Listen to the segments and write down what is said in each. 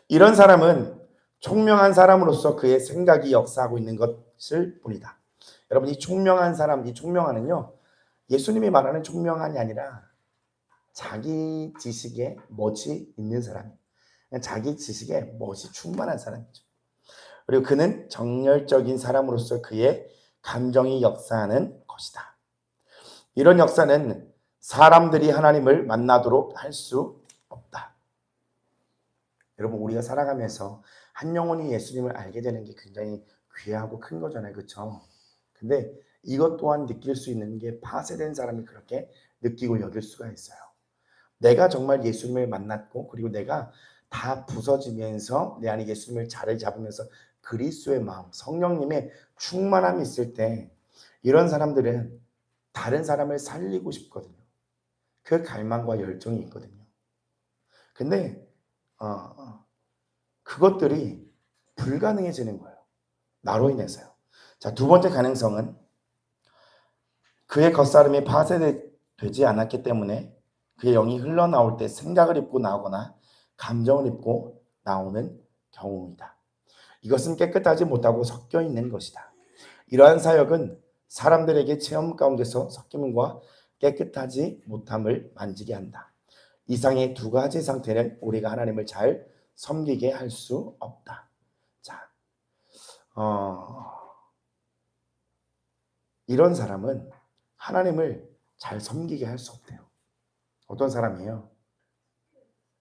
이런 사람은 총명한 사람으로서 그의 생각이 역사하고 있는 것일 뿐이다. 여러분, 이 총명한 사람, 이 총명한은요, 예수님이 말하는 총명한이 아니라 자기 지식에 멋이 있는 사람, 자기 지식에 멋이 충만한 사람이죠. 그리고 그는 정열적인 사람으로서 그의 감정이 역사하는 것이다. 이런 역사는 사람들이 하나님을 만나도록 할 수 없다. 여러분, 우리가 살아가면서 한 영혼이 예수님을 알게 되는 게 굉장히 귀하고 큰 거잖아요. 그렇죠? 근데 이것 또한 느낄 수 있는 게 파쇄된 사람이 그렇게 느끼고 여길 수가 있어요. 내가 정말 예수님을 만났고 그리고 내가 다 부서지면서 내 안에 예수님을 자리 잡으면서 그리스도의 마음, 성령님의 충만함이 있을 때 이런 사람들은 다른 사람을 살리고 싶거든요. 그 갈망과 열정이 있거든요. 근데 그것들이 불가능해지는 거예요. 나로 인해서요. 자, 두 번째 가능성은 그의 겉사람이 파쇄되지 않았기 때문에 그의 영이 흘러나올 때 생각을 입고 나오거나 감정을 입고 나오는 경우이다. 이것은 깨끗하지 못하고 섞여 있는 것이다. 이러한 사역은 사람들에게 체험 가운데서 섞임과 깨끗하지 못함을 만지게 한다. 이상의 두 가지 상태는 우리가 하나님을 잘 섬기게 할 수 없다. 자, 이런 사람은 하나님을 잘 섬기게 할 수 없대요. 어떤 사람이에요?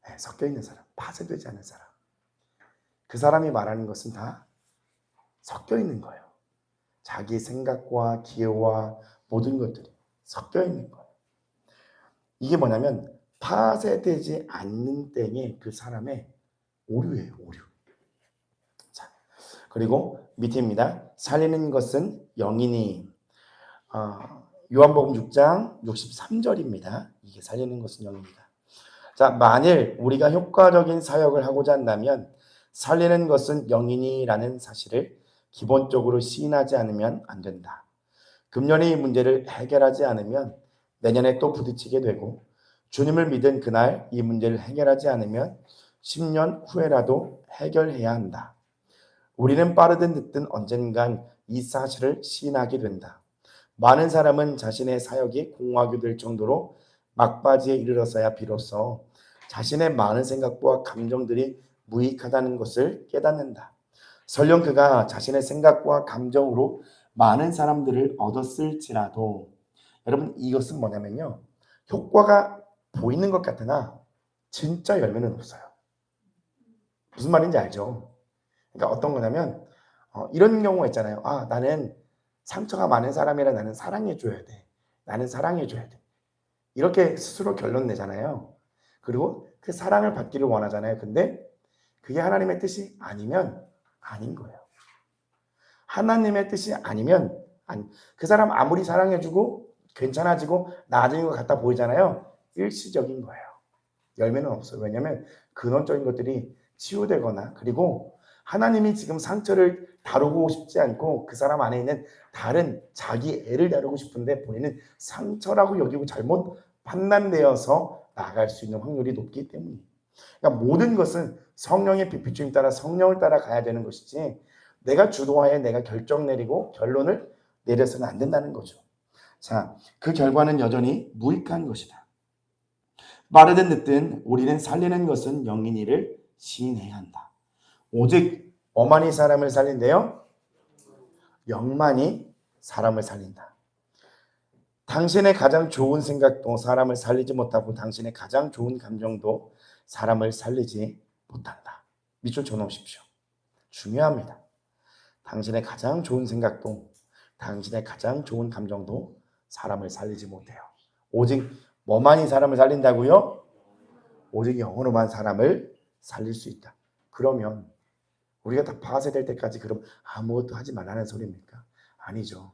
네, 섞여 있는 사람, 파쇄되지 않은 사람. 그 사람이 말하는 것은 다 섞여 있는 거예요. 자기 생각과 기호와 모든 것들이 섞여 있는 거예요. 이게 뭐냐면 파쇄되지 않는 때에 그 사람의 오류예요, 오류. 자, 그리고 밑에입니다. 살리는 것은 영이니. 요한복음 6장 63절입니다. 이게 살리는 것은 영입니다. 자, 만일 우리가 효과적인 사역을 하고자 한다면 살리는 것은 영이니라는 사실을 기본적으로 시인하지 않으면 안 된다. 금년의 이 문제를 해결하지 않으면 내년에 또 부딪히게 되고 주님을 믿은 그날 이 문제를 해결하지 않으면 10년 후에라도 해결해야 한다. 우리는 빠르든 늦든 언젠간 이 사실을 시인하게 된다. 많은 사람은 자신의 사역이 공허하게 될 정도로 막바지에 이르러서야 비로소 자신의 많은 생각과 감정들이 무익하다는 것을 깨닫는다. 설령 그가 자신의 생각과 감정으로 많은 사람들을 얻었을지라도 여러분, 이것은 뭐냐면요, 효과가 보이는 것 같으나 진짜 열매는 없어요. 무슨 말인지 알죠? 그러니까 어떤 거냐면 이런 경우가 있잖아요. 나는 상처가 많은 사람이라 나는 사랑해줘야 돼. 나는 사랑해줘야 돼. 이렇게 스스로 결론 내잖아요. 그리고 그 사랑을 받기를 원하잖아요. 근데 그게 하나님의 뜻이 아니면 아닌 거예요. 하나님의 뜻이 아니면 그 사람 아무리 사랑해주고 괜찮아지고 나아진 것 같아 보이잖아요. 일시적인 거예요. 열매는 없어요. 왜냐하면 근원적인 것들이 치유되거나 그리고 하나님이 지금 상처를 다루고 싶지 않고 그 사람 안에 있는 다른 자기 애를 다루고 싶은데 본인은 상처라고 여기고 잘못 판단되어서 나아갈 수 있는 확률이 높기 때문이에요. 그러니까 모든 것은 성령의 비추임 따라 성령을 따라 가야 되는 것이지 내가 주도하에 내가 결정 내리고 결론을 내려서는 안 된다는 거죠. 자, 그 결과는 여전히 무익한 것이다. 빠르든 늦든 우리는 살리는 것은 영이니를 시인해야 한다. 오직 뭐만이 사람을 살린대요? 영만이 사람을 살린다. 당신의 가장 좋은 생각도 사람을 살리지 못하고 당신의 가장 좋은 감정도 사람을 살리지 못한다. 밑줄 쳐놓으십시오. 중요합니다. 당신의 가장 좋은 생각도 당신의 가장 좋은 감정도 사람을 살리지 못해요. 오직 뭐만이 사람을 살린다고요? 오직 영으로만 사람을 살릴 수 있다. 그러면 우리가 다 파쇄될 때까지 그럼 아무것도 하지 말라는 소리입니까? 아니죠.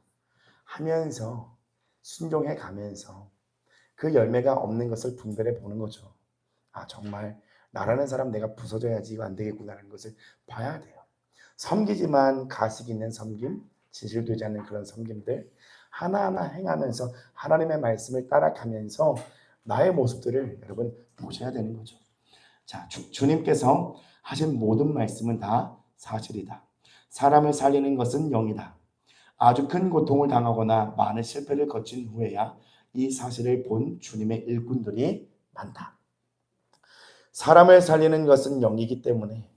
하면서 순종해 가면서 그 열매가 없는 것을 분별해 보는 거죠. 정말 나라는 사람 내가 부서져야지 이거 안 되겠구나라는 것을 봐야 돼요. 섬기지만 가식 있는 섬김, 진실되지 않는 그런 섬김들 하나하나 행하면서 하나님의 말씀을 따라가면서 나의 모습들을 여러분 보셔야 되는 거죠. 자, 주님께서 하신 모든 말씀은 다 사실이다. 사람을 살리는 것은 영이다. 아주 큰 고통을 당하거나 많은 실패를 거친 후에야 이 사실을 본 주님의 일꾼들이 많다. 사람을 살리는 것은 영이기 때문에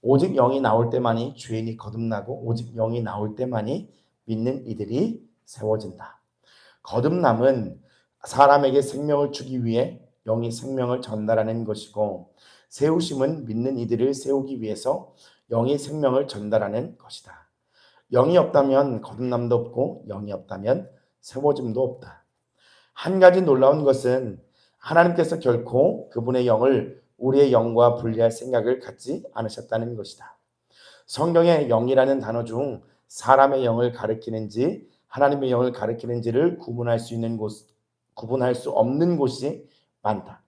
오직 영이 나올 때만이 죄인이 거듭나고 오직 영이 나올 때만이 믿는 이들이 세워진다. 거듭남은 사람에게 생명을 주기 위해 영이 생명을 전달하는 것이고 세우심은 믿는 이들을 세우기 위해서 영이 생명을 전달하는 것이다. 영이 없다면 거듭남도 없고 영이 없다면 세워짐도 없다. 한 가지 놀라운 것은 하나님께서 결코 그분의 영을 우리의 영과 분리할 생각을 갖지 않으셨다는 것이다. 성경에 영이라는 단어 중 사람의 영을 가리키는지 하나님의 영을 가리키는지를 구분할 수 없는 곳이 많다.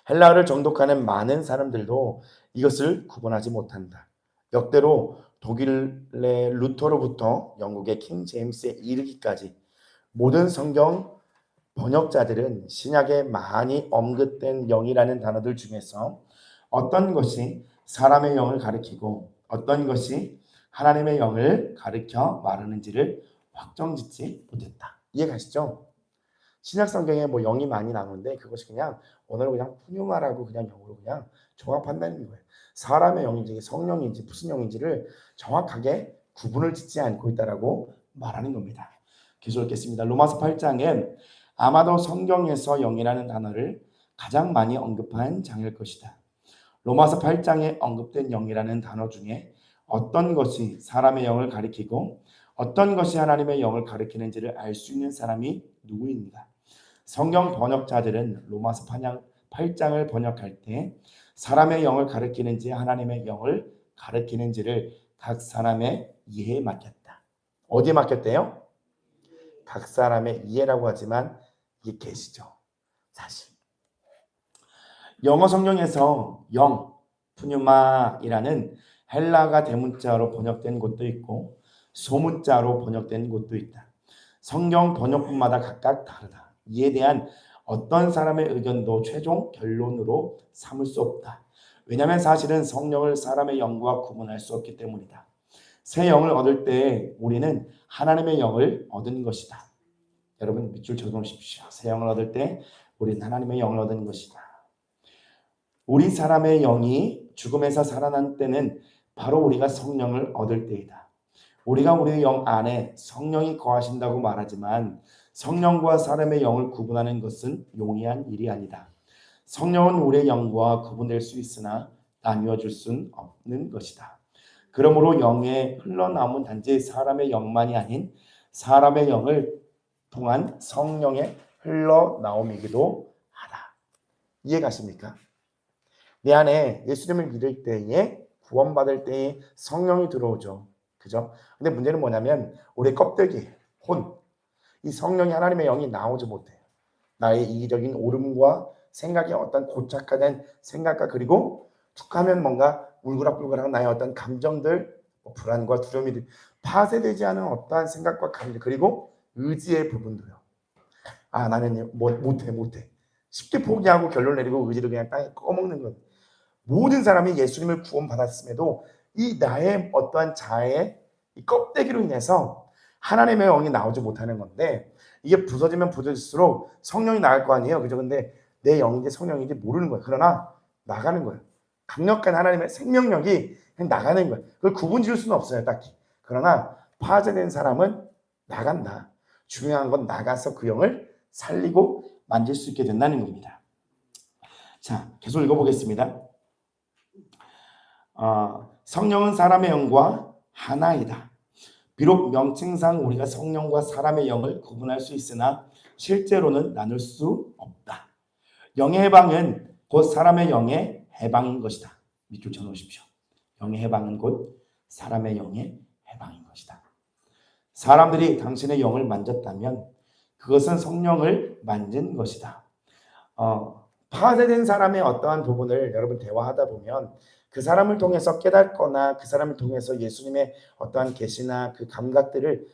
헬라어를 정독하는 많은 사람들도 이것을 구분하지 못한다. 역대로 독일의 루터로부터 영국의 킹 제임스에 이르기까지 모든 성경 번역자들은 신약에 많이 언급된 영이라는 단어들 중에서 어떤 것이 사람의 영을 가리키고 어떤 것이 하나님의 영을 가리켜 말하는지를 확정짓지 못했다. 이해가시죠? 신약 성경에 뭐 영이 많이 나오는데 그것이 그냥 오늘은 그냥 푸뉴마라고 그냥 영어로 그냥 종합한다는 거예요. 사람의 영인지 성령인지 무슨 영인지를 정확하게 구분을 짓지 않고 있다라고 말하는 겁니다. 계속 읽겠습니다. 로마서 8장엔 아마도 성경에서 영이라는 단어를 가장 많이 언급한 장일 것이다. 로마서 8장에 언급된 영이라는 단어 중에 어떤 것이 사람의 영을 가리키고 어떤 것이 하나님의 영을 가리키는지를 알 수 있는 사람이 누구입니까? 성경 번역자들은 로마서 8장을 번역할 때 사람의 영을 가리키는지 하나님의 영을 가리키는지를 각 사람의 이해에 맡겼다. 어디에 맡겼대요? 각 사람의 이해라고 하지만 이게 계시죠. 사실 영어 성경에서 영, 푸뉴마이라는 헬라가 대문자로 번역된 곳도 있고 소문자로 번역된 곳도 있다. 성경 번역본마다 각각 다르다. 이에 대한 어떤 사람의 의견도 최종 결론으로 삼을 수 없다. 왜냐하면 사실은 성령을 사람의 영과 구분할 수 없기 때문이다. 새 영을 얻을 때 우리는 하나님의 영을 얻은 것이다. 여러분 밑줄 적어놓으십시오. 새 영을 얻을 때 우리는 하나님의 영을 얻은 것이다. 우리 사람의 영이 죽음에서 살아난 때는 바로 우리가 성령을 얻을 때이다. 우리가 우리의 영 안에 성령이 거하신다고 말하지만 성령과 사람의 영을 구분하는 것은 용이한 일이 아니다. 성령은 우리의 영과 구분될 수 있으나 나뉘어 줄 수는 없는 것이다. 그러므로 영의 흘러나오는 단지 사람의 영만이 아닌 사람의 영을 통한 성령의 흘러나옴이기도 하다. 이해가십니까? 내 안에 예수님을 믿을 때에 구원받을 때에 성령이 들어오죠. 그죠? 근데 문제는 뭐냐면 우리 껍데기, 이 성령이 하나님의 영이 나오지 못해요. 나의 이기적인 오름과 생각의 어떤 고착화된 생각과 그리고 툭하면 뭔가 울그락불그락 나의 어떤 감정들, 불안과 두려움이 파쇄되지 않은 어떠한 생각과 감정 그리고 의지의 부분도요. 아 나는 못해. 쉽게 포기하고 결론 내리고 의지를 그냥 땅에 꺼먹는 것. 모든 사람이 예수님을 구원받았음에도 이 나의 어떠한 자아의 이 껍데기로 인해서 하나님의 영이 나오지 못하는 건데 이게 부서지면 부서질수록 성령이 나갈 거 아니에요. 그죠? 근데 내 영인지 성령인지 모르는 거예요. 그러나 나가는 거예요. 강력한 하나님의 생명력이 그냥 나가는 거예요. 그걸 구분 지을 수는 없어요. 딱히. 그러나 파괴된 사람은 나간다. 중요한 건 나가서 그 영을 살리고 만질 수 있게 된다는 겁니다. 자, 계속 읽어보겠습니다. 성령은 사람의 영과 하나이다. 비록 명칭상 우리가 성령과 사람의 영을 구분할 수 있으나 실제로는 나눌 수 없다. 영의 해방은 곧 사람의 영의 해방인 것이다. 밑줄 쳐놓으십시오. 영의 해방은 곧 사람의 영의 해방인 것이다. 사람들이 당신의 영을 만졌다면 그것은 성령을 만진 것이다. 파괴된 사람의 어떠한 부분을 여러분 대화하다 보면 그 사람을 통해서 깨닫거나 그 사람을 통해서 예수님의 어떠한 계시나 그 감각들을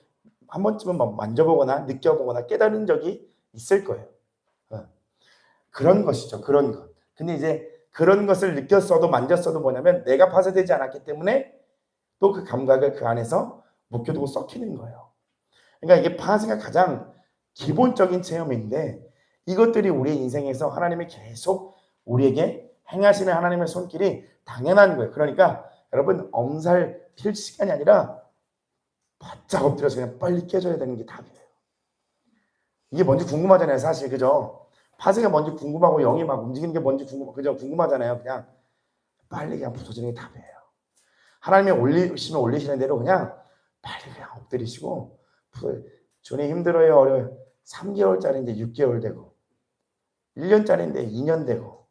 한 번쯤은 만져보거나 느껴보거나 깨달은 적이 있을 거예요. 그런 것이죠. 그런 것. 근데 이제 그런 것을 느꼈어도 만졌어도 뭐냐면 내가 파쇄되지 않았기 때문에 또 그 감각을 그 안에서 묵혀두고 썩히는 거예요. 그러니까 이게 파쇄가 가장 기본적인 체험인데 이것들이 우리의 인생에서 하나님이 계속 우리에게 행하시는 하나님의 손길이 당연한 거예요. 그러니까 여러분 엄살 필 시간이 아니라 바짝 엎드려서 그냥 빨리 깨져야 되는 게 답이에요. 이게 뭔지 궁금하잖아요, 사실. 그죠? 파쇄가 뭔지 궁금하고 영이 막 움직이는 게 뭔지 궁금하잖아요. 그냥 빨리 그냥 부서지는 게 답이에요. 하나님이 올리시는 대로 그냥 빨리 그냥 엎드리시고 주님 힘들어요, 어려워요. 3개월짜리인데 6개월 되고 1년짜리인데 2년 되고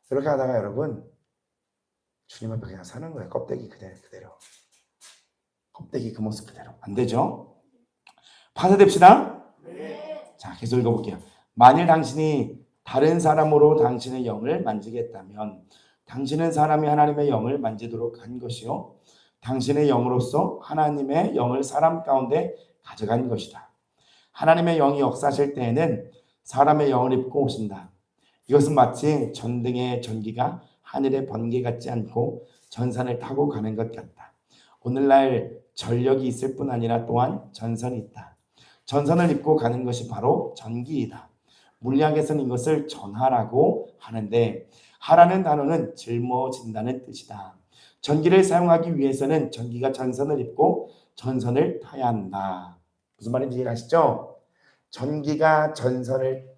그렇게 하다가 여러분 주님 앞에 그냥 사는 거예요. 껍데기 그대로. 껍데기 그 모습 그대로. 안 되죠? 파쇄됩시다. 자, 계속 읽어볼게요. 만일 당신이 다른 사람으로 당신의 영을 만지겠다면 당신은 사람이 하나님의 영을 만지도록 한 것이요 당신의 영으로서 하나님의 영을 사람 가운데 가져간 것이다. 하나님의 영이 역사하실 때에는 사람의 영을 입고 오신다. 이것은 마치 전등의 전기가 하늘의 번개 같지 않고 전선을 타고 가는 것 같다. 오늘날 전력이 있을 뿐 아니라 또한 전선이 있다. 전선을 입고 가는 것이 바로 전기이다. 물리학에서는 이것을 전하라고 하는데 하라는 단어는 짊어진다는 뜻이다. 전기를 사용하기 위해서는 전기가 전선을 입고 전선을 타야 한다. 무슨 말인지 이해하시죠? 전기가 전선을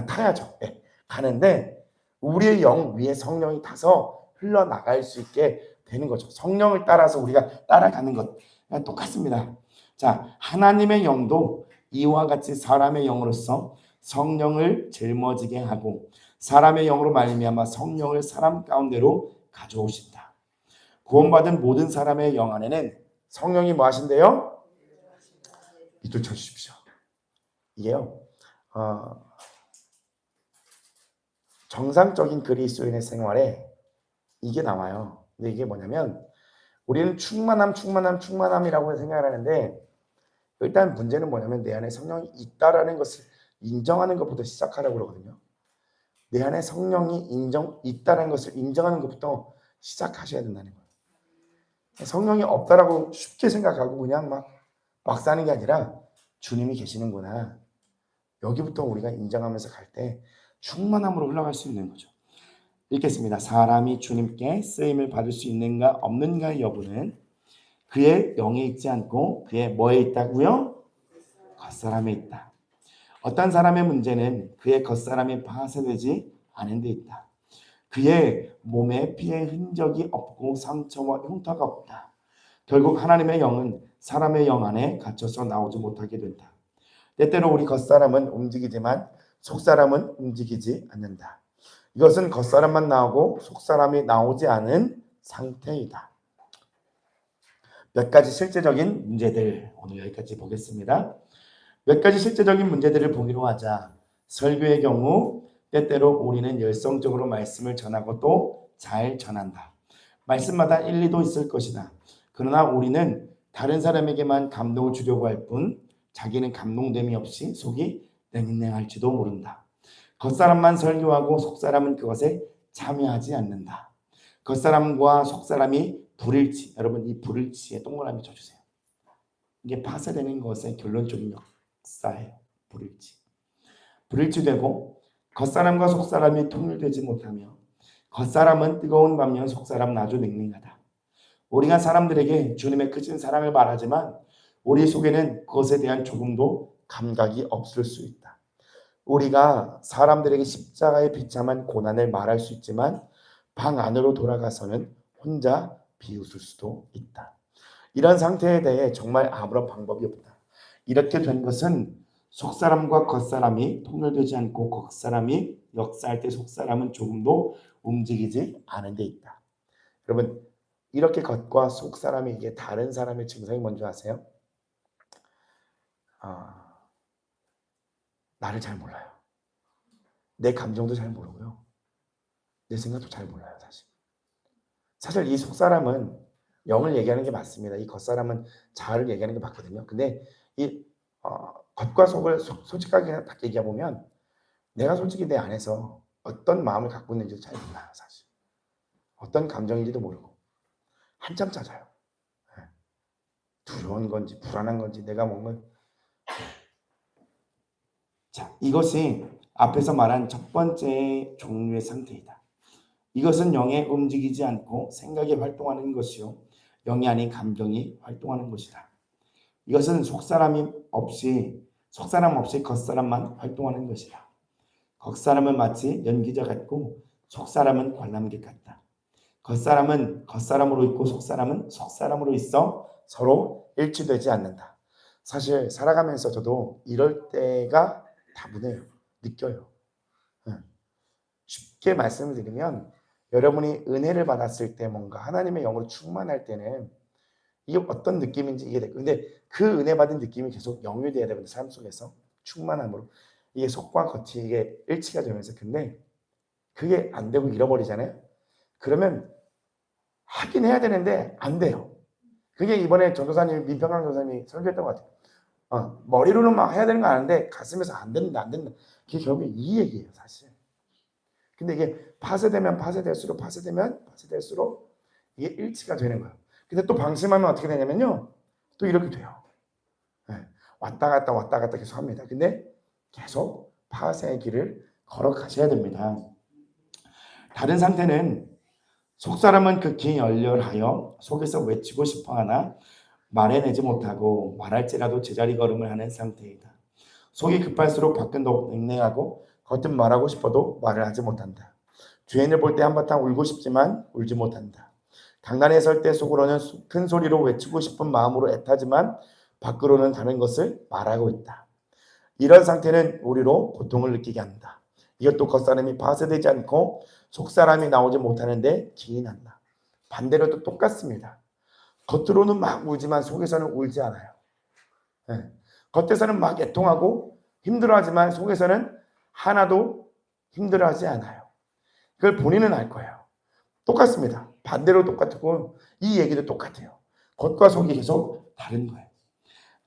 타야죠. 네. 가는데 우리의 영 위에 성령이 타서 흘러나갈 수 있게 되는 거죠. 성령을 따라서 우리가 따라가는 것 똑같습니다. 자, 하나님의 영도 이와 같이 사람의 영으로서 성령을 짊어지게 하고 사람의 영으로 말미암아 성령을 사람 가운데로 가져오신다. 구원받은 모든 사람의 영 안에는 성령이 뭐 하신대요? 밑줄 쳐주십시오. 이게요. 정상적인 그리스도인의 생활에 이게 나와요. 근데 이게 뭐냐면 우리는 충만함이라고 생각을 하는데 일단 문제는 뭐냐면 내 안에 성령이 있다라는 것을 인정하는 것부터 시작하라고 그러거든요. 내 안에 성령이 있다라는 것을 인정하는 것부터 시작하셔야 된다는 거예요. 성령이 없다라고 쉽게 생각하고 그냥 막 사는 게 아니라 주님이 계시는구나. 여기부터 우리가 인정하면서 갈 때 충만함으로 흘러갈 수 있는 거죠. 읽겠습니다. 사람이 주님께 쓰임을 받을 수 있는가 없는가의 여부는 그의 영에 있지 않고 그의 뭐에 있다고요? 겉사람에 있다. 어떤 사람의 문제는 그의 겉사람이 파쇄되지 않은 데 있다. 그의 몸에 피의 흔적이 없고 상처와 흉터가 없다. 결국 하나님의 영은 사람의 영 안에 갇혀서 나오지 못하게 된다. 때때로 우리 겉사람은 움직이지만 속사람은 움직이지 않는다. 이것은 겉사람만 나오고 속사람이 나오지 않은 상태이다. 몇 가지 실제적인 문제들 오늘 여기까지 보겠습니다. 몇 가지 실제적인 문제들을 보기로 하자. 설교의 경우 때때로 우리는 열성적으로 말씀을 전하고 또 잘 전한다. 말씀마다 일리도 있을 것이다. 그러나 우리는 다른 사람에게만 감동을 주려고 할 뿐 자기는 감동됨이 없이 속이 냉랭할지도 모른다. 겉사람만 설교하고 속사람은 그것에 참여하지 않는다. 겉사람과 속사람이 불일치. 여러분 이 불일치에 동그라미 쳐주세요. 이게 파쇄되는 것의 결론적인 역사예요. 불일치되고 겉사람과 속사람이 통일되지 못하며 겉사람은 뜨거운 반면 속사람은 아주 냉랭하다. 우리가 사람들에게 주님의 크신 사랑을 말하지만 우리 속에는 그것에 대한 조금도 감각이 없을 수 있다. 우리가 사람들에게 십자가의 비참한 고난을 말할 수 있지만 방 안으로 돌아가서는 혼자 비웃을 수도 있다. 이런 상태에 대해 정말 아무런 방법이 없다. 이렇게 된 것은 속사람과 겉사람이 통일되지 않고 겉사람이 역사할 때 속사람은 조금도 움직이지 않은 데 있다. 여러분 이렇게 겉과 속사람이 이게 다른 사람의 증상이 뭔지 아세요? 나를 잘 몰라요. 내 감정도 잘 모르고요. 내 생각도 잘 몰라요. 사실 이 속사람은 영을 얘기하는 게 맞습니다. 이 겉사람은 자아를 얘기하는 게 맞거든요. 근데 이 겉과 속을 솔직하게 딱 얘기해 보면 내가 솔직히 내 안에서 어떤 마음을 갖고 있는지도 잘 몰라요, 사실. 어떤 감정인지도 모르고 한참 찾아요. 예. 두려운 건지 불안한 건지 내가 뭔가. 자, 이것이 앞에서 말한 첫 번째 종류의 상태이다. 이것은 영에 움직이지 않고 생각이 활동하는 것이요, 영이 아닌 감정이 활동하는 것이다. 이것은 속사람 없이 겉사람만 활동하는 것이다. 겉사람은 마치 연기자 같고 속사람은 관람객 같다. 겉사람은 겉사람으로 있고 속사람은 속사람으로 있어 서로 일치되지 않는다. 사실 살아가면서 저도 이럴 때가 다분해요. 느껴요. 쉽게 말씀을 드리면 여러분이 은혜를 받았을 때 뭔가 하나님의 영으로 충만할 때는 이게 어떤 느낌인지 이해돼요. 근데 그 은혜 받은 느낌이 계속 영유돼야 되거든요. 삶 속에서 충만함으로. 이게 속과 겉이 이게 일치가 되면서. 근데 그게 안 되고 잃어버리잖아요. 그러면 하긴 해야 되는데 안 돼요. 그게 이번에 전도사님, 민평강 전도사님이 설교했던 것 같아요. 머리로는 막 해야 되는 거 아는데 가슴에서 안 된다, 안 된다. 그게 결국 이 얘기예요, 사실. 근데 이게 파쇄될수록 이게 일치가 되는 거예요. 근데 또 방심하면 어떻게 되냐면요, 또 이렇게 돼요. 네. 왔다 갔다 계속 합니다. 근데 계속 파쇄의 길을 걸어가셔야 됩니다. 다른 상태는 속사람은 극히 열렬하여 속에서 외치고 싶어하나 말해내지 못하고 말할지라도 제자리 걸음을 하는 상태이다. 속이 급할수록 밖은 더욱 냉랭하고 겉은 말하고 싶어도 말을 하지 못한다. 주인을 볼 때 한바탕 울고 싶지만 울지 못한다. 강단에 설 때 속으로는 큰 소리로 외치고 싶은 마음으로 애타지만 밖으로는 다른 것을 말하고 있다. 이런 상태는 우리로 고통을 느끼게 한다. 이것도 겉사람이 파쇄되지 않고 속사람이 나오지 못하는데 기인한다. 반대로도 똑같습니다. 겉으로는 막 울지만 속에서는 울지 않아요. 네. 겉에서는 막 애통하고 힘들어하지만 속에서는 하나도 힘들어하지 않아요. 그걸 본인은 알 거예요. 똑같습니다. 반대로 똑같고 이 얘기도 똑같아요. 겉과 속이 계속 다른 거예요.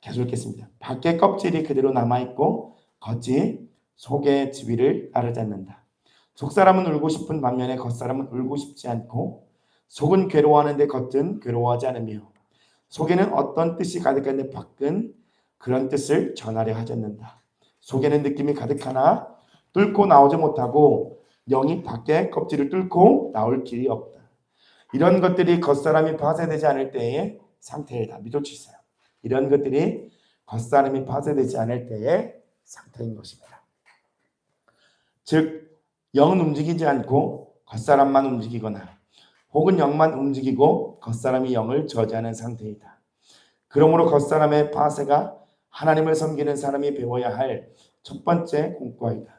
계속 읽겠습니다. 밖에 껍질이 그대로 남아있고 겉이 속의 지위를 따르지않는다. 속사람은 울고 싶은 반면에 겉사람은 울고 싶지 않고 속은 괴로워하는데 겉은 괴로워하지 않으며 속에는 어떤 뜻이 가득한데 밖은 그런 뜻을 전하려 하지 않는다. 속에는 느낌이 가득하나 뚫고 나오지 못하고 영이 밖에 껍질을 뚫고 나올 길이 없다. 이런 것들이 겉사람이 파쇄되지 않을 때의 상태이다. 믿을 수 있어요. 이런 것들이 겉사람이 파쇄되지 않을 때의 상태인 것입니다. 즉 영은 움직이지 않고 겉사람만 움직이거나 혹은 영만 움직이고 겉사람이 영을 저지하는 상태이다. 그러므로 겉사람의 파쇄가 하나님을 섬기는 사람이 배워야 할 첫 번째 공과이다.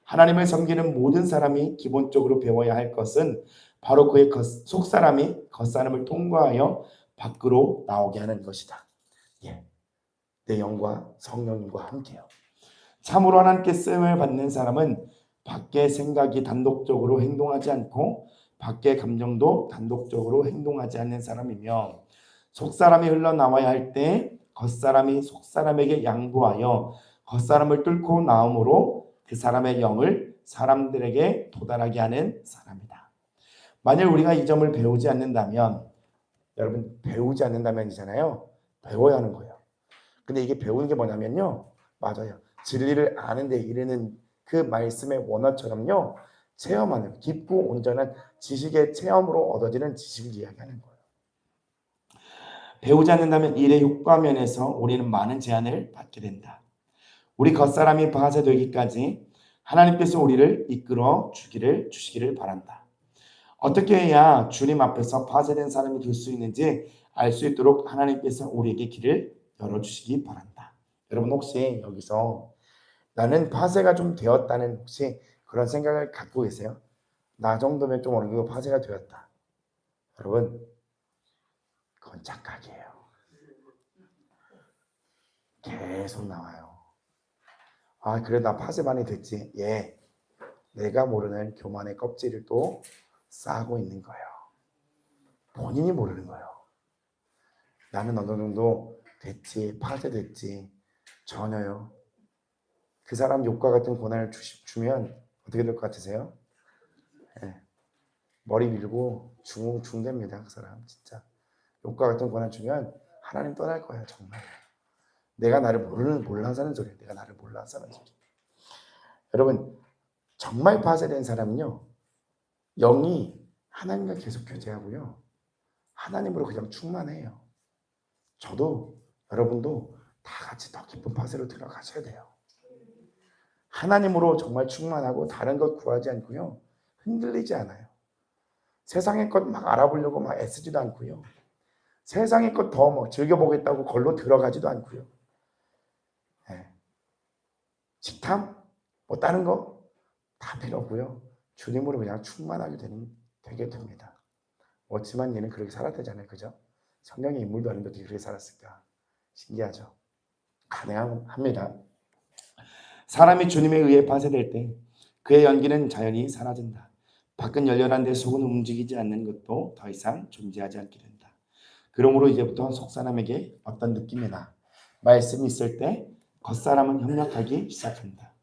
하나님을 섬기는 모든 사람이 기본적으로 배워야 할 것은 바로 그의 속사람이 겉사람을 통과하여 밖으로 나오게 하는 것이다. 예, 내 영과 성령님과 함께요. 참으로 하나님께 쓰임을 받는 사람은 밖의 생각이 단독적으로 행동하지 않고 밖의 감정도 단독적으로 행동하지 않는 사람이며 속사람이 흘러나와야 할 때 겉사람이 속사람에게 양보하여 겉사람을 뚫고 나옴으로 그 사람의 영을 사람들에게 도달하게 하는 사람이다. 만약 우리가 이 점을 배우지 않는다면, 여러분 배우지 않는다면이잖아요. 배워야 하는 거예요. 근데 이게 배우는 게 뭐냐면요, 맞아요. 진리를 아는데 이르는 그 말씀의 원어처럼요, 체험하는 깊고 온전한 지식의 체험으로 얻어지는 지식을 이야기하는 거예요. 배우지 않는다면 일의 효과 면에서 우리는 많은 제한을 받게 된다. 우리 겉사람이 파쇄되기까지 하나님께서 우리를 이끌어 주시기를 바란다. 어떻게 해야 주님 앞에서 파쇄된 사람이 될 수 있는지 알 수 있도록 하나님께서 우리에게 길을 열어주시기 바란다. 여러분 혹시 여기서 나는 파쇄가 좀 되었다는 혹시 그런 생각을 갖고 계세요? 나 정도면 좀 어느 정도 파쇄가 되었다. 여러분 그건 착각이에요. 계속 나와요. 아 그래 나 파쇄 많이 됐지. 예, 내가 모르는 교만의 껍질을 또 쌓고 있는 거예요. 본인이 모르는 거예요. 나는 어느 정도 됐지, 파쇄됐지. 전혀요. 그 사람 욕과 같은 고난을 주면 어떻게 될 것 같으세요? 예. 머리 밀고 중됩니다. 그 사람 진짜. 욕과 같은 고난 주면 하나님 떠날 거야 정말. 내가 나를 몰라서 하는 소리야. 내가 나를 몰라서 하는 소리. 여러분 정말 파쇄된 사람은요. 영이 하나님과 계속 교제하고요. 하나님으로 그냥 충만해요. 저도 여러분도 다 같이 더 깊은 파쇄로 들어가셔야 돼요. 하나님으로 정말 충만하고 다른 것 구하지 않고요. 흔들리지 않아요. 세상의 것 막 알아보려고 막 애쓰지도 않고요. 세상의 것 더 뭐 즐겨보겠다고 걸로 들어가지도 않고요. 네. 식탐? 뭐 다른 거? 다 필요 없고요. 주님으로 그냥 충만하게 되게 됩니다. 어찌만 얘는 그렇게 살았다잖아요. 그죠? 성령의 인물도 아닌데 어떻게 그렇게 살았을까? 신기하죠? 가능합니다. 사람이 주님에 의해 파쇄될 때 그의 연기는 자연히 사라진다. 밖은 열렬한데 속은 움직이지 않는 것도 더 이상 존재하지 않게 된다. 그러므로 이제부터 속사람에게 어떤 느낌이나 말씀이 있을 때 겉사람은 협력하기 시작한다.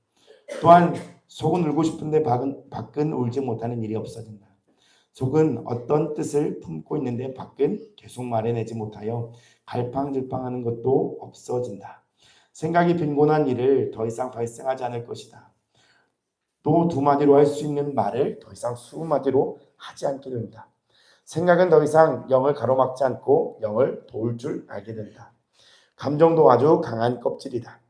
또한 속은 울고 싶은데 밖은 울지 못하는 일이 없어진다. 속은 어떤 뜻을 품고 있는데 밖은 계속 말해내지 못하여 갈팡질팡하는 것도 없어진다. 생각이 빈곤한 일을 더 이상 발생하지 않을 것이다. 또 두 마디로 할 수 있는 말을 더 이상 20마디로 하지 않게 된다. 생각은 더 이상 영을 가로막지 않고 영을 도울 줄 알게 된다. 감정도 아주 강한 껍질이다.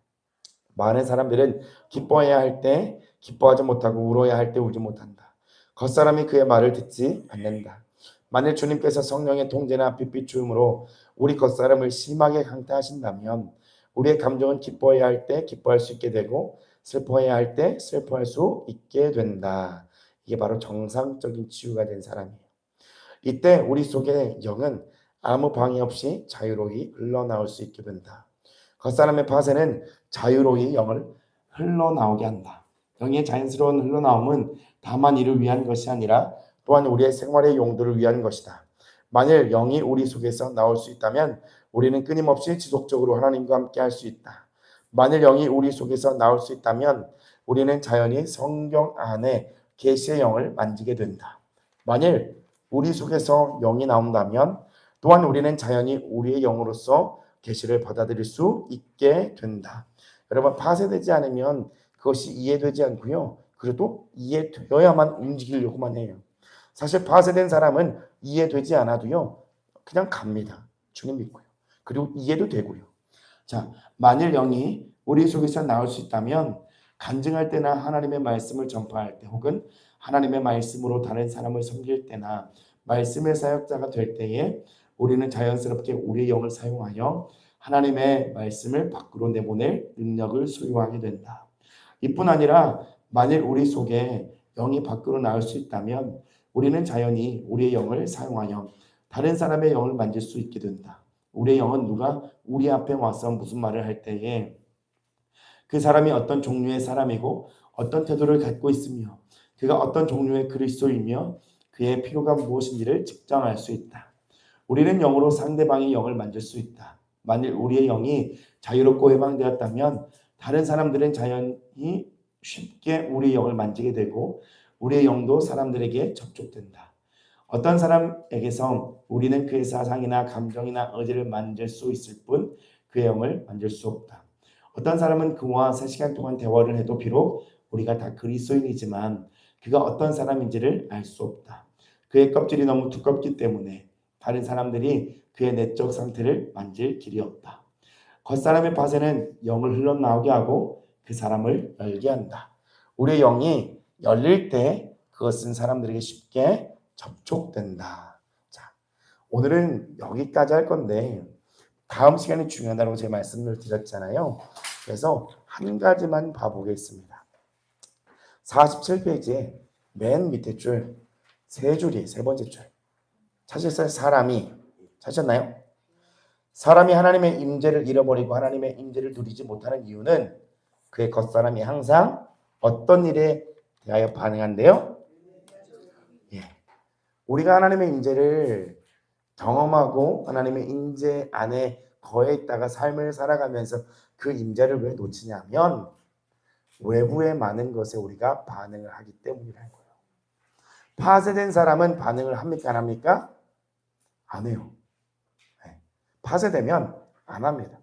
많은 사람들은 기뻐해야 할 때 기뻐하지 못하고 울어야 할 때 울지 못한다. 겉사람이 그의 말을 듣지 않는다. 만일 주님께서 성령의 통제나 빛빛 주음으로 우리 겉사람을 심하게 강타하신다면 우리의 감정은 기뻐해야 할 때 기뻐할 수 있게 되고 슬퍼해야 할 때 슬퍼할 수 있게 된다. 이게 바로 정상적인 치유가 된 사람이에요. 이때 우리 속의 영은 아무 방해 없이 자유로이 흘러나올 수 있게 된다. 겉사람의 파쇄는 자유로이 영을 흘러나오게 한다. 영의 자연스러운 흘러나옴은 다만 이를 위한 것이 아니라 또한 우리의 생활의 용도를 위한 것이다. 만일 영이 우리 속에서 나올 수 있다면 우리는 끊임없이 지속적으로 하나님과 함께 할 수 있다. 만일 영이 우리 속에서 나올 수 있다면 우리는 자연히 성경 안에 계시의 영을 만지게 된다. 만일 우리 속에서 영이 나온다면 또한 우리는 자연히 우리의 영으로서 계시를 받아들일 수 있게 된다. 여러분 파쇄되지 않으면 그것이 이해되지 않고요. 그래도 이해되어야만 움직이려고만 해요. 사실 파쇄된 사람은 이해되지 않아도요. 그냥 갑니다. 주님 믿고요. 그리고 이해도 되고요. 자, 만일 영이 우리 속에서 나올 수 있다면 간증할 때나 하나님의 말씀을 전파할 때 혹은 하나님의 말씀으로 다른 사람을 섬길 때나 말씀의 사역자가 될 때에 우리는 자연스럽게 우리의 영을 사용하여 하나님의 말씀을 밖으로 내보낼 능력을 소유하게 된다. 이뿐 아니라 만일 우리 속에 영이 밖으로 나올 수 있다면 우리는 자연히 우리의 영을 사용하여 다른 사람의 영을 만질 수 있게 된다. 우리의 영은 누가 우리 앞에 와서 무슨 말을 할 때에 그 사람이 어떤 종류의 사람이고 어떤 태도를 갖고 있으며 그가 어떤 종류의 그리스도이며 그의 필요가 무엇인지를 측정할 수 있다. 우리는 영으로 상대방의 영을 만질 수 있다. 만일 우리의 영이 자유롭고 해방되었다면 다른 사람들은 자연히 쉽게 우리의 영을 만지게 되고 우리의 영도 사람들에게 접촉된다. 어떤 사람에게서 우리는 그의 사상이나 감정이나 의지를 만질 수 있을 뿐 그의 영을 만질 수 없다. 어떤 사람은 그와 3시간 동안 대화를 해도 비록 우리가 다 그리스도인이지만 그가 어떤 사람인지를 알 수 없다. 그의 껍질이 너무 두껍기 때문에 다른 사람들이 그의 내적 상태를 만질 길이 없다. 겉사람의 파쇄는 영을 흘러나오게 하고 그 사람을 열게 한다. 우리의 영이 열릴 때 그것은 사람들에게 쉽게 접촉된다. 자, 오늘은 여기까지 할 건데 다음 시간이 중요하다고 제가 말씀을 드렸잖아요. 그래서 한 가지만 봐보겠습니다. 47페이지에 맨 밑에 줄, 세 줄이 세 번째 줄. 찾으셨어요? 사람이. 찾으셨나요? 사람이 하나님의 임재를 잃어버리고 하나님의 임재를 누리지 못하는 이유는 그의 겉사람이 항상 어떤 일에 대하여 반응한대요? 예. 우리가 하나님의 임재를 경험하고 하나님의 임재 안에 거해 있다가 삶을 살아가면서 그 임재를 왜 놓치냐면 외부의 많은 것에 우리가 반응을 하기 때문이라는 거예요. 파쇄된 사람은 반응을 합니까? 안 합니까? 안 해요. 파쇄되면 안 합니다.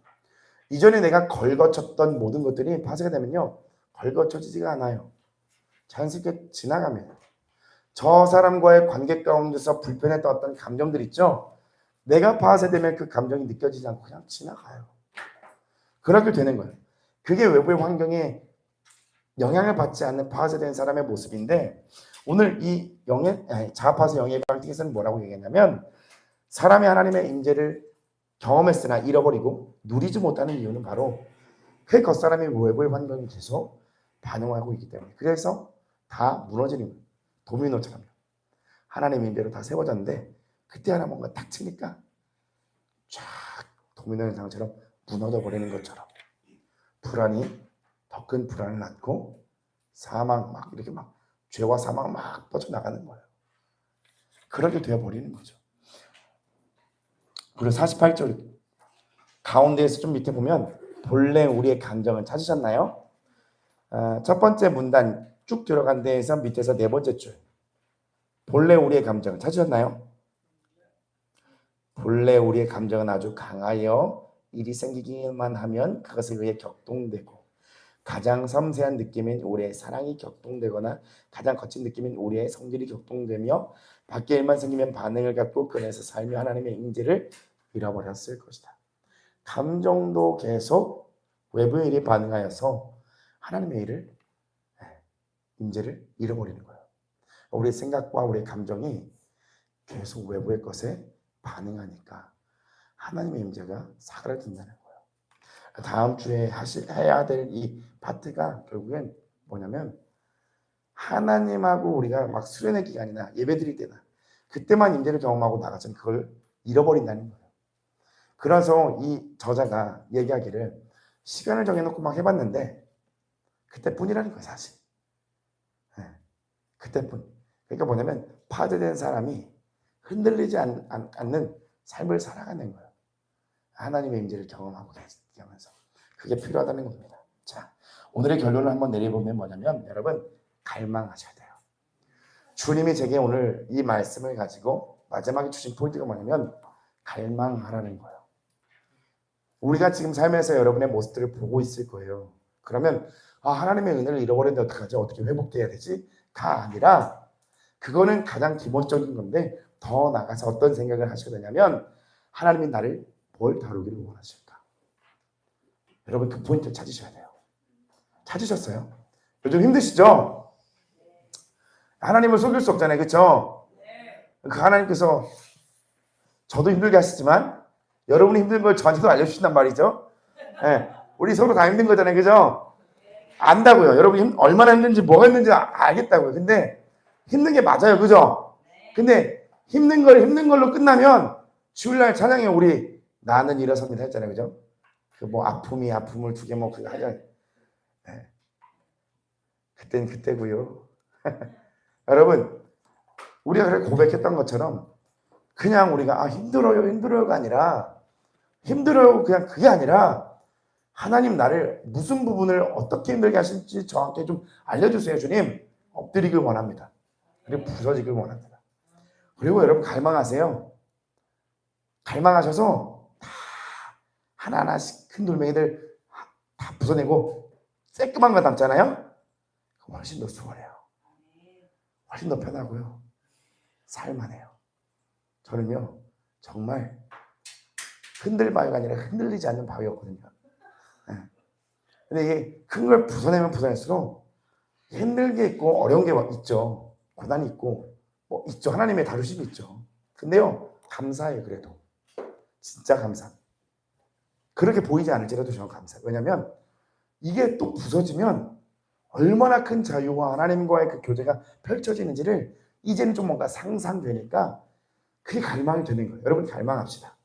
이전에 내가 걸거쳤던 모든 것들이 파쇄가 되면요, 걸거쳐지지가 않아요. 자연스럽게 지나갑니다. 저 사람과의 관계 가운데서 불편했던 어떤 감정들 있죠? 내가 파쇄되면 그 감정이 느껴지지 않고 그냥 지나가요. 그렇게 되는 거예요. 그게 외부의 환경에 영향을 받지 않는 파쇄된 사람의 모습인데, 오늘 이 자아파쇄 영의 프랙티스는 뭐라고 얘기했냐면, 사람이 하나님의 임재를 경험했으나 잃어버리고 누리지 못하는 이유는 바로 그 겉사람이 외부의 환경에 계속 반응하고 있기 때문에, 그래서 다 무너지는 거예요. 도미노처럼 하나님의 임재로 다 세워졌는데 그때 하나 뭔가 탁 치니까 쫙 도미노 현상처럼 무너져 버리는 것처럼 불안이 더 큰 불안을 낳고 사망 막 이렇게 막 죄와 사망 막 뻗쳐나가는 거예요. 그렇게 되어버리는 거죠. 그리고 48절 가운데에서 좀 밑에 보면 본래 우리의 감정을 찾으셨나요? 첫 번째 문단 쭉 들어간 데에서 밑에서 네 번째 줄 본래 우리의 감정을 찾으셨나요? 본래 우리의 감정은 아주 강하여 일이 생기기만 하면 그것에 의해 격동되고 가장 섬세한 느낌인 우리의 사랑이 격동되거나 가장 거친 느낌인 우리의 성질이 격동되며 밖의 일만 생기면 반응을 갖고 그래서 살며 하나님의 임재를 잃어버렸을 것이다. 감정도 계속 외부의 일에 반응하여서 하나님의 일을 임재를 잃어버리는 거예요. 우리의 생각과 우리의 감정이 계속 외부의 것에 반응하니까 하나님의 임재가 사그라든다는 거예요. 다음 주에 해야 될 이 파트가 결국엔 뭐냐면 하나님하고 우리가 막 수련회 기간이나 예배 드릴 때나 그때만 임재를 경험하고 나가서는 그걸 잃어버린다는 거예요. 그래서 이 저자가 얘기하기를 시간을 정해놓고 막 해봤는데 그때뿐이라는 거예요, 사실. 그때뿐. 그러니까 뭐냐면 파괴된 사람이 흔들리지 않는 삶을 살아가는 거예요. 하나님의 임재를 경험하고 계시면서 그게 필요하다는 겁니다. 자, 오늘의 결론을 한번 내려보면 뭐냐면 여러분 갈망하셔야 돼요. 주님이 제게 오늘 이 말씀을 가지고 마지막에 주신 포인트가 뭐냐면 갈망하라는 거예요. 우리가 지금 삶에서 여러분의 모습들을 보고 있을 거예요. 그러면 하나님의 은혜를 잃어버렸는데 어떡하지? 어떻게 회복돼야 되지? 가 아니라 그거는 가장 기본적인 건데 더 나가서 어떤 생각을 하셔야 되냐면 하나님이 나를 뭘 다루기를 원하실까? 여러분 그 포인트를 찾으셔야 돼요. 찾으셨어요? 요즘 힘드시죠? 하나님을 속일 수 없잖아요. 그렇죠? 그 하나님께서 저도 힘들게 하시지만 여러분이 힘든 걸 저한테도 알려주신단 말이죠. 네. 우리 서로 다 힘든 거잖아요. 그죠? 안다고요. 여러분이 얼마나 힘든지 뭐가 힘든지 알겠다고요. 근데 힘든 게 맞아요. 그죠? 근데 힘든 걸로 끝나면 주일날 찬양에 우리 나는 일어섭니다 했잖아요. 그죠? 그 뭐 아픔을 두 개 뭐 그거 하자. 네. 그땐 그때고요. 여러분 우리가 그렇게 고백했던 것처럼 그냥 우리가 힘들어요가 아니라 힘들어요 그냥 그게 아니라 하나님 나를 무슨 부분을 어떻게 힘들게 하실지 저한테 좀 알려주세요. 주님 엎드리길 원합니다. 그리고 부서지길 원합니다. 그리고 여러분 갈망하세요. 갈망하셔서 다 하나하나씩 큰 돌멩이들 다 부숴내고 쬐끄만 거 남잖아요. 훨씬 더 수월해요. 훨씬 더 편하고요. 살만해요. 저는요 정말 흔들 바위가 아니라 흔들리지 않는 바위였거든요. 근데 이게 큰 걸 부숴내면 부숴낼수록 힘든 게 있고 어려운 게 있죠. 고난이 있고 뭐 있죠. 하나님의 다루심이 있죠. 근데요 감사해요. 그래도 진짜 감사. 그렇게 보이지 않을지라도 저는 감사해요. 왜냐하면 이게 또 부서지면 얼마나 큰 자유와 하나님과의 그 교제가 펼쳐지는지를 이제는 좀 뭔가 상상되니까 그게 갈망이 되는 거예요. 여러분 갈망합시다.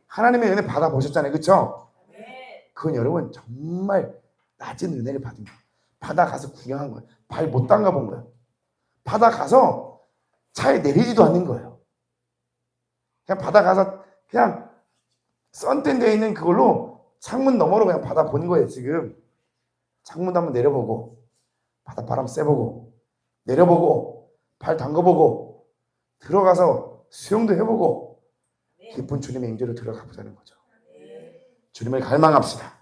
하나님의 은혜 받아보셨잖아요. 그렇죠? 그건 여러분 정말 낮은 은혜를 받은 거예요. 바다 가서 구경한 거예요. 발 못 담가 본 거예요. 바다 가서 차에 내리지도 않는 거예요. 그냥 바다 가서 그냥 선탠 되어 있는 그걸로 창문 너머로 그냥 바다 본 거예요. 지금 창문도 한번 내려보고 바닷바람 쐬보고 내려보고 발 담궈보고 들어가서 수영도 해보고 기쁜 주님의 임재로 들어가 보자는 거죠. 주님을 갈망합시다.